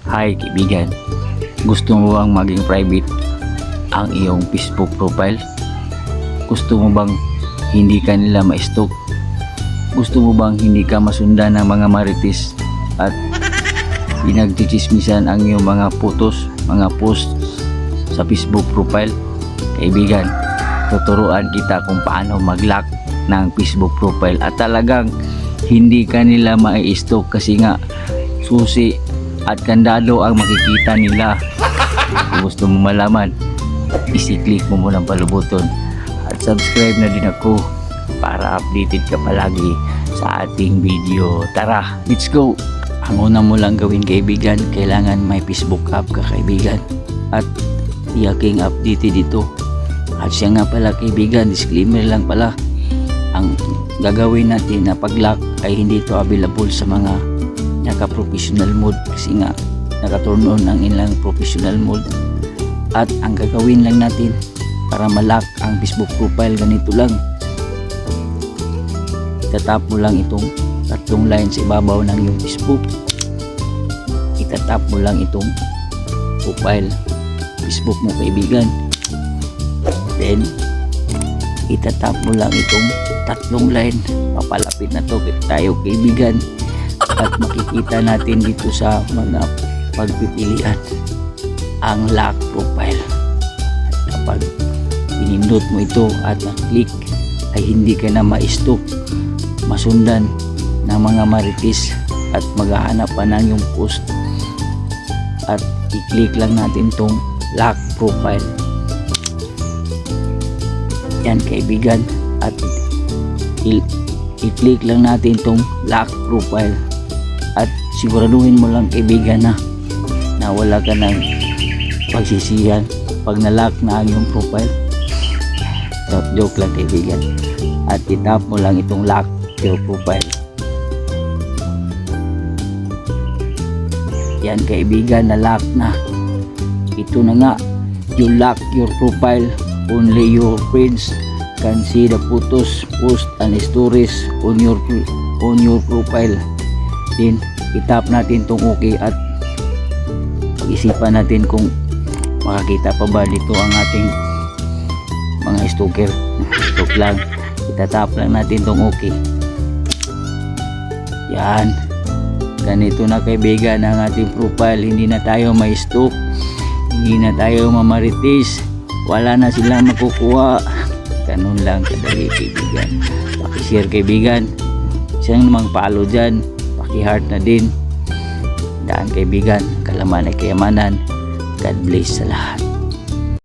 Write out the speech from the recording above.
Hi kaibigan, gusto mo bang maging private ang iyong Facebook profile? Gusto mo bang hindi ka nila ma-stalk? Gusto mo bang hindi ka masundan ng mga marites at pinagchichismisan ang iyong mga photos, mga posts sa Facebook profile? Kaibigan, tuturuan kita kung paano mag-lock ng Facebook profile at talagang hindi ka nila ma-stalk kasi nga susi at kandado ang makikita nila. Kung gusto mo malaman, isi-click mo muna ang palubuton at subscribe na din ako para updated ka palagi sa ating video. Tara, let's go! Ang una mo lang gawin kaibigan, kailangan may Facebook app ka kaibigan at iyaking updated ito. At siya nga pala kaibigan, disclaimer lang pala, ang gagawin natin na pag-lock ay hindi ito available sa mga naka-professional mode kasi nga naka-turn on ang ilang professional mode. At ang gagawin lang natin para ma-lock ang Facebook profile, ganito lang. Itatap mo lang itong tatlong line sa ibabaw ng iyong Facebook. Itatap mo lang itong profile Facebook mo kaibigan. Then itatap mo lang itong tatlong line. Papalapit na to tayo kaibigan at makikita natin dito sa mga pagpipilian ang lock profile. At kapag pinindot mo ito at na-click ay hindi ka na ma-stalk, masundan ng mga marites at maghahanap pa ng yung post at i-click lang natin tong lock profile. Yan kaibigan at i-click lang natin tong lock profile at siguraduhin mo lang kaibigan na wala ka ng pagsisihan pag na-lock na ang iyong profile. So, joke lang kaibigan at itap mo lang itong lock your profile. Yan kaibigan, na lock na. Ito na nga, you lock your profile. Only your friends can see the photos, post and stories on your profile. Then itap natin tong okay at pag-isipan natin kung makakita pa ba dito ang ating mga stalker. Stalk lang, itatap lang natin tong okay. Yan, ganito na kaibigan ang ating profile. Hindi na tayo may stalk, hindi na tayo mamarites, wala na silang makukuha. Ganun lang kadali kaibigan. Paki-share kaibigan, isang namang follow dyan, paki-heart na din. Daan kaibigan, kalaman ay kayamanan. God bless sa lahat.